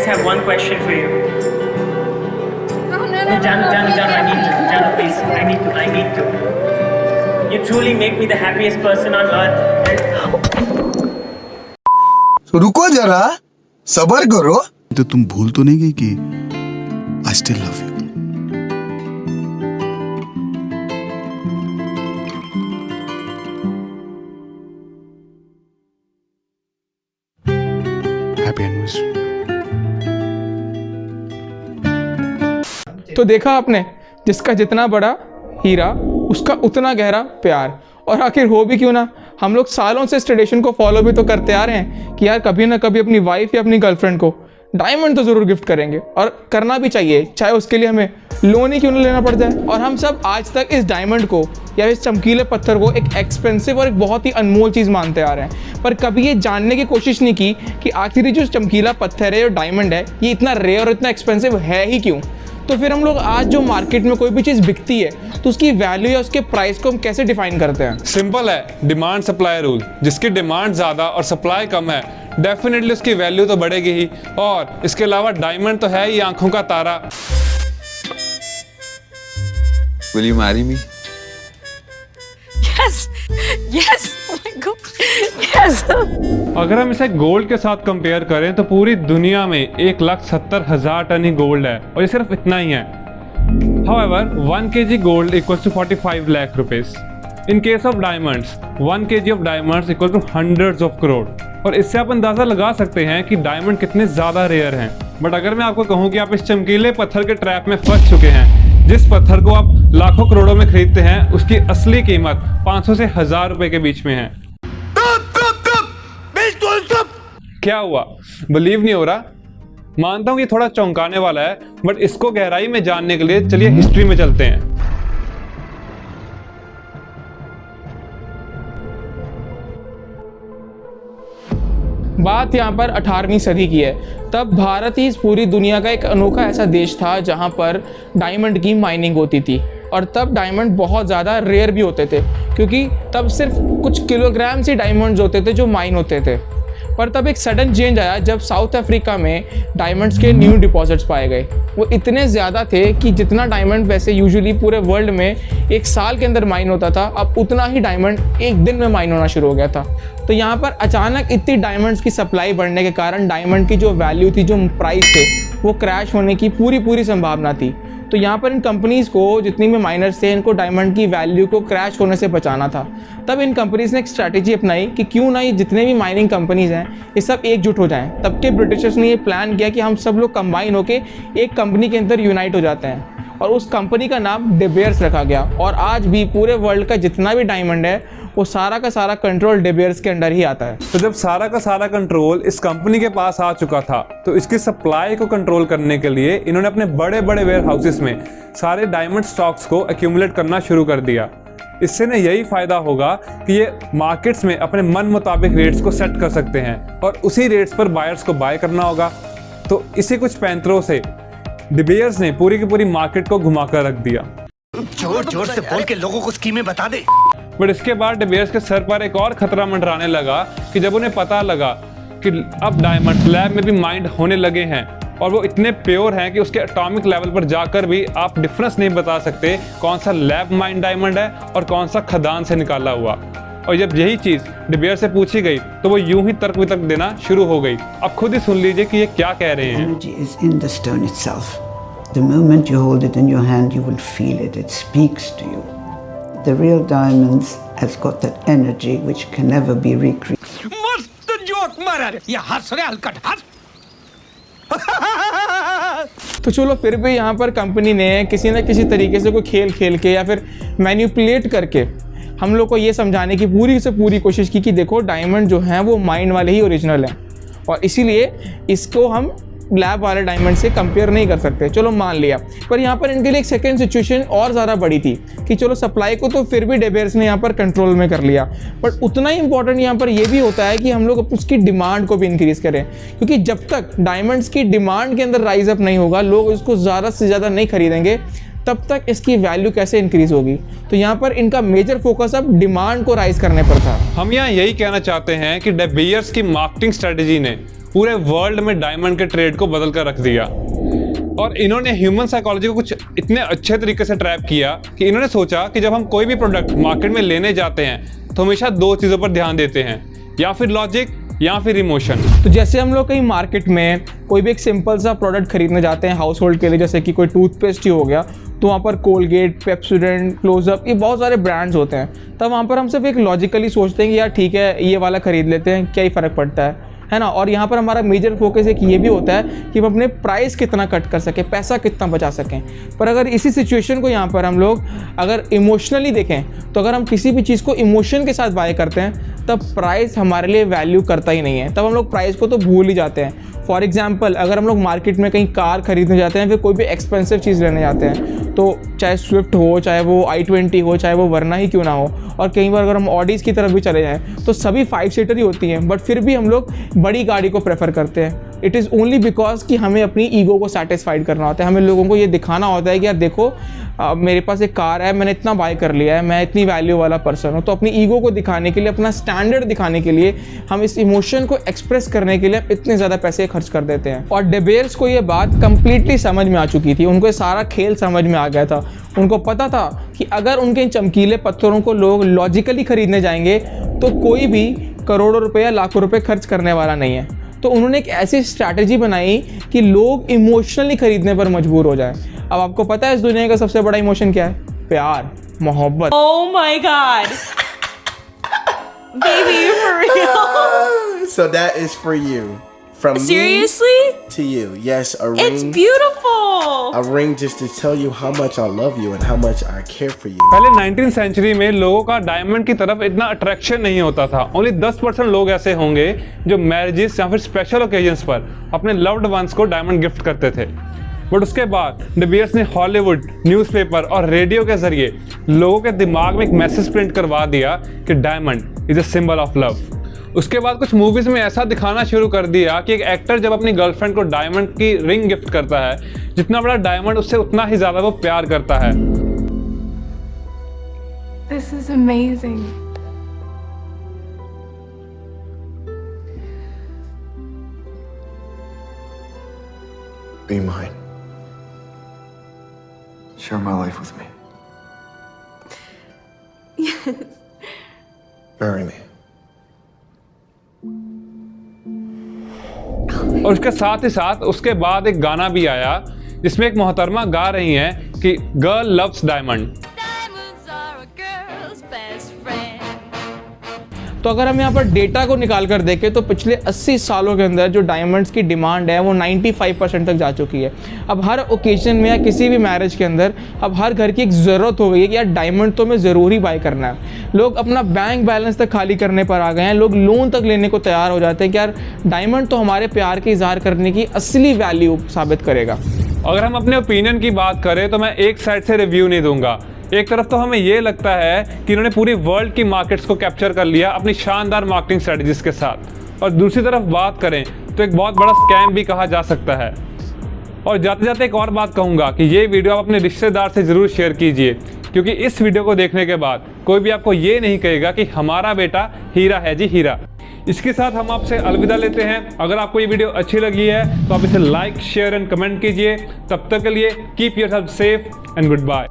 just have one question for you. No, Janu, I need to. Janu, please, I need to. You truly make me the happiest person on earth. रुको जरा, सबर करो। तो तुम भूल तो नहीं गई कि I still love you. Happy anniversary. तो देखा आपने, जिसका जितना बड़ा हीरा उसका उतना गहरा प्यार। और आखिर हो भी क्यों ना, हम लोग सालों से इस ट्रेडिशन को फॉलो भी तो करते आ रहे हैं कि यार कभी ना कभी अपनी वाइफ या अपनी गर्लफ्रेंड को डायमंड तो ज़रूर गिफ्ट करेंगे, और करना भी चाहिए, चाहे उसके लिए हमें लोन ही क्यों ना लेना पड़ जाए। और हम सब आज तक इस डायमंड को या इस चमकीले पत्थर को एक एक्सपेंसिव और एक बहुत ही अनमोल चीज़ मानते आ रहे हैं, पर कभी ये जानने की कोशिश नहीं की कि आखिर जो चमकीला पत्थर है, जो डायमंड है, ये इतना रेयर और इतना एक्सपेंसिव है ही क्यों। तो फिर हम लोग आज जो मार्केट में कोई भी चीज़ बिकती है तो उसकी वैल्यू या उसके प्राइस को हम कैसे डिफाइन करते हैं? सिंपल है, डिमांड सप्लाई रूल। जिसकी डिमांड ज़्यादा और सप्लाई कम है, डेफिनेटली उसकी वैल्यू तो बढ़ेगी ही। और इसके अलावा डायमंड तो है ही आंखों का तारा। Will you marry me? Yes, yes, oh my God, yes. अगर हम इसे गोल्ड के साथ कंपेयर करें तो पूरी दुनिया में 1,70,000 टन ही गोल्ड है, और ये सिर्फ इतना ही है। However, 1 kg gold equals to 45 lakh rupees. In case of diamonds, 1 kg of diamonds equals to hundreds of crore. और इससे आप अंदाज़ा लगा सकते हैं कि डायमंड कितने ज़्यादा रेयर हैं। बट अगर मैं आपको कहूँ कि आप इस चमकीले पत्थर के ट्रैप में फंस चुके हैं, जिस पत्थर को आप लाखों करोड़ों में खरीदते हैं, उसकी असली कीमत 500 से 1000 रुपए के बीच में है। क्या हुआ, बिलीव नहीं हो रहा? मानता हूं ये थोड़ा चौंकाने वाला है, बट इसको गहराई में जानने के लिए चलिए हिस्ट्री में चलते हैं। बात यहाँ पर 18वीं सदी की है। तब भारत ही इस पूरी दुनिया का एक अनोखा ऐसा देश था जहाँ पर डायमंड की माइनिंग होती थी। और तब डायमंड बहुत ज़्यादा रेयर भी होते थे, क्योंकि तब सिर्फ कुछ किलोग्राम से डायमंड्स होते थे जो माइन होते थे। पर तब एक सडन चेंज आया जब साउथ अफ्रीका में डायमंड्स के न्यू डिपॉजिट्स पाए गए। वो इतने ज़्यादा थे कि जितना डायमंड वैसे यूजुअली पूरे वर्ल्ड में एक साल के अंदर माइन होता था, अब उतना ही डायमंड एक दिन में माइन होना शुरू हो गया था। तो यहाँ पर अचानक इतनी डायमंड्स की सप्लाई बढ़ने के कारण डायमंड की जो वैल्यू थी, जो प्राइस थे, वो क्रैश होने की पूरी संभावना थी। तो यहाँ पर इन कंपनीज़ को, जितनी भी माइनर्स थे, इनको डायमंड की वैल्यू को क्रैश होने से बचाना था। तब इन कंपनीज़ ने एक स्ट्रैटेजी अपनाई कि क्यों ना ये जितने भी माइनिंग कंपनीज़ हैं, ये सब एकजुट हो जाएं। तब के ब्रिटिशर्स ने ये प्लान किया कि हम सब लोग कंबाइन होकर एक कंपनी के अंदर यूनाइट हो जाते हैं, और उस कंपनी का नाम डे बेयर्स रखा गया। और आज भी पूरे वर्ल्ड का जितना भी डायमंड है, वो सारा का सारा कंट्रोल डे बेयर्स के अंडर ही आता है। तो जब सारा का सारा कंट्रोल इस कंपनी के पास आ चुका था, तो इसकी सप्लाई को कंट्रोल करने के लिए इन्होंने अपने बड़े बड़े वेयर हाउसेस में सारे डायमंड स्टॉक्स को एक्यूमुलेट करना शुरू कर दिया। इससे न यही फायदा होगा कि ये मार्केट्स में अपने मन मुताबिक रेट्स को सेट कर सकते हैं, और उसी रेट्स पर बायर्स को बाय करना होगा। तो इसी कुछ पैंतरों से डे बेयर्स ने पूरी की पूरी मार्केट को घुमाकर रख दिया। जोर जोर से बोल के लोगों को स्कीमें बता दे। बट इसके बाद डे बेयर्स के सर पर एक और खतरा मंडराने लगा कि जब उन्हें पता लगा कि अब डायमंड लैब में भी माइंड होने लगे हैं, और वो इतने प्योर हैं कि उसके एटॉमिक लेवल पर जाकर भी आप डिफरेंस नहीं बता सकते कौन सा लैब माइंड डायमंड है और कौन सा खदान से निकाला हुआ। और जब यही चीज़ डे बेयर्स से पूछी गई तो वो यूं ही तर्क वितर्क देना शुरू हो गई। अब खुद ही सुन लीजिए कि ये क्या कह रहे हैं। Energy is in the stone itself. The moment you hold it in your hand, you will feel it. It speaks to you. The real diamonds has got that energy which can never be recreated. मस्त joke मारा रे, ये हंस रे हलकट हंस। तो चलो, फिर भी यहाँ पर कंपनी ने किसी न किसी तरीके से कोई खेल खेल के या फिर मैनिपुलेट करके हम लोग को ये समझाने की पूरी से पूरी कोशिश की कि देखो, डायमंड जो हैं वो माइंड वाले ही ओरिजिनल हैं, और इसीलिए इसको हम लैब वाले डायमंड से कंपेयर नहीं कर सकते। चलो मान लिया, पर यहाँ पर इनके लिए एक सेकेंड सिचुएशन और ज़्यादा बड़ी थी कि चलो सप्लाई को तो फिर भी डे बेयर्स ने यहाँ पर कंट्रोल में कर लिया, बट उतना ही इंपॉर्टेंट यहाँ पर ये भी होता है कि हम लोग उसकी डिमांड को भी इंक्रीज़ करें, क्योंकि जब तक डायमंड्स की डिमांड के अंदर राइज अप नहीं होगा, लोग इसको ज़्यादा से ज़्यादा नहीं खरीदेंगे, तब तक इसकी वैल्यू कैसे इंक्रीज होगी। तो यहाँ पर इनका मेजर फोकस अब डिमांड को राइज करने पर था। हम यहाँ यही कहना चाहते हैं कि डे बियर्स की मार्केटिंग स्ट्रेटेजी ने पूरे वर्ल्ड में डायमंड के ट्रेड को बदल कर रख दिया, और इन्होंने ह्यूमन साइकोलॉजी को कुछ इतने अच्छे तरीके से ट्रैप किया कि इन्होंने सोचा कि जब हम कोई भी प्रोडक्ट मार्केट में लेने जाते हैं तो हमेशा दो चीज़ों पर ध्यान देते हैं, या फिर लॉजिक या फिर इमोशन। तो जैसे हम लोग कहीं मार्केट में कोई भी एक सिंपल सा प्रोडक्ट खरीदने जाते हैं हाउस होल्ड के लिए, जैसे कि कोई टूथपेस्ट ही हो गया, तो वहाँ पर कोलगेट, पेप्सोडेंट, क्लोजअप, ये बहुत सारे ब्रांड्स होते हैं। तब वहाँ पर हम सिर्फ एक लॉजिकली सोचते हैं कि यार ठीक है ये वाला ख़रीद लेते हैं, क्या ही फ़र्क पड़ता है ना। और यहाँ पर हमारा मेजर फोकस एक ये भी होता है कि हम अपने प्राइस कितना कट कर सकें, पैसा कितना बचा सकें। पर अगर इसी सिचुएशन को यहाँ पर हम लोग अगर इमोशनली देखें, तो अगर हम किसी भी चीज़ को इमोशन के साथ बाय करते हैं तब प्राइस हमारे लिए वैल्यू करता ही नहीं है, तब हम लोग प्राइस को तो भूल ही जाते हैं। फॉर एग्जाम्पल, अगर हम लोग मार्केट में कहीं कार खरीदने जाते हैं, फिर कोई भी एक्सपेंसिव चीज़ लेने जाते हैं, तो चाहे स्विफ्ट हो, चाहे वो i20 हो, चाहे वो वरना ही क्यों ना हो, और कई बार अगर हम ऑडीज़ की तरफ भी चले जाएँ तो सभी 5 सीटर ही होती हैं, बट फिर भी हम लोग बड़ी गाड़ी को प्रेफर करते हैं। इट इज़ ओनली बिकॉज कि हमें अपनी ईगो को सेटिस्फाइड करना होता है, हमें लोगों को ये दिखाना होता है कि यार देखो मेरे पास एक कार है, मैंने इतना बाय कर लिया है, मैं इतनी वैल्यू वाला पर्सन हूँ। तो अपनी ईगो को दिखाने के लिए, अपना स्टैंडर्ड दिखाने के लिए, हम इस इमोशन को एक्सप्रेस करने के लिए इतने ज़्यादा पैसे खर्च कर देते हैं। और डे बियर्स को ये बात कंप्लीटली समझ में आ चुकी थी, उनको ये सारा खेल समझ में आ गया था। उनको पता था कि अगर उनके इन चमकीले पत्थरों को लोग लॉजिकली खरीदने जाएंगे तो कोई भी करोड़ों रुपए या लाखों रुपए खर्च करने वाला नहीं है। तो उन्होंने एक ऐसी स्ट्रैटेजी बनाई कि लोग इमोशनली खरीदने पर मजबूर हो जाए। अब आपको पता है इस दुनिया का सबसे बड़ा इमोशन क्या है? प्यार, मोहब्बत। Oh my god. Baby, you for real? So that is for you. From Seriously? me to you. Yes, a ring. It's beautiful. A ring just to tell you how much I love you and how much I care for you. पहले 19th century में लोगों का diamond की तरफ इतना attraction नहीं होता था। ओनली 10% लोग ऐसे होंगे जो मैरिजेस या फिर स्पेशल ओकेजन्स पर अपने लव्ड वंस को डायमंड गिफ्ट करते थे। बट उसके बाद डे बियर्स ने हॉलीवुड, न्यूज़पेपर और रेडियो के जरिए लोगों के दिमाग में एक मैसेज प्रिंट करवा दिया कि diamond is a symbol of love. उसके बाद कुछ मूवीज में ऐसा दिखाना शुरू कर दिया कि एक एक्टर जब अपनी गर्लफ्रेंड को डायमंड की रिंग गिफ्ट करता है, जितना बड़ा डायमंड उससे उतना ही ज्यादा वो प्यार करता है। This is amazing. Be mine. Share my life with me. Yes. Bury me. और उसके साथ ही साथ उसके बाद एक गाना भी आया जिसमें एक मोहतरमा गा रही हैं कि गर्ल लव्स डायमंड। तो अगर हम यहाँ पर डेटा को निकाल कर देखें तो पिछले 80 सालों के अंदर जो डायमंड्स की डिमांड है वो 95% तक जा चुकी है। अब हर ओकेजन में या किसी भी मैरिज के अंदर अब हर घर की एक ज़रूरत हो गई है कि यार डायमंड तो हमें ज़रूर ही बाय करना है। लोग अपना बैंक बैलेंस तक खाली करने पर आ गए हैं, लोग लोन तक लेने को तैयार हो जाते हैं कि यार डायमंड तो हमारे प्यार के इज़हार करने की असली वैल्यू साबित करेगा। अगर हम अपने ओपिनियन की बात करें तो मैं एक साइड से रिव्यू नहीं दूंगा। एक तरफ तो हमें ये लगता है कि इन्होंने पूरी वर्ल्ड की मार्केट्स को कैप्चर कर लिया अपनी शानदार मार्केटिंग स्ट्रेटजीज के साथ, और दूसरी तरफ बात करें तो एक बहुत बड़ा स्कैम भी कहा जा सकता है। और जाते जाते एक और बात कहूँगा कि ये वीडियो आप अपने रिश्तेदार से ज़रूर शेयर कीजिए, क्योंकि इस वीडियो को देखने के बाद कोई भी आपको ये नहीं कहेगा कि हमारा बेटा हीरा है जी हीरा। इसके साथ हम आपसे अलविदा लेते हैं। अगर आपको ये वीडियो अच्छी लगी है तो आप इसे लाइक, शेयर एंड कमेंट कीजिए। तब तक के लिए keep yourself safe and good bye.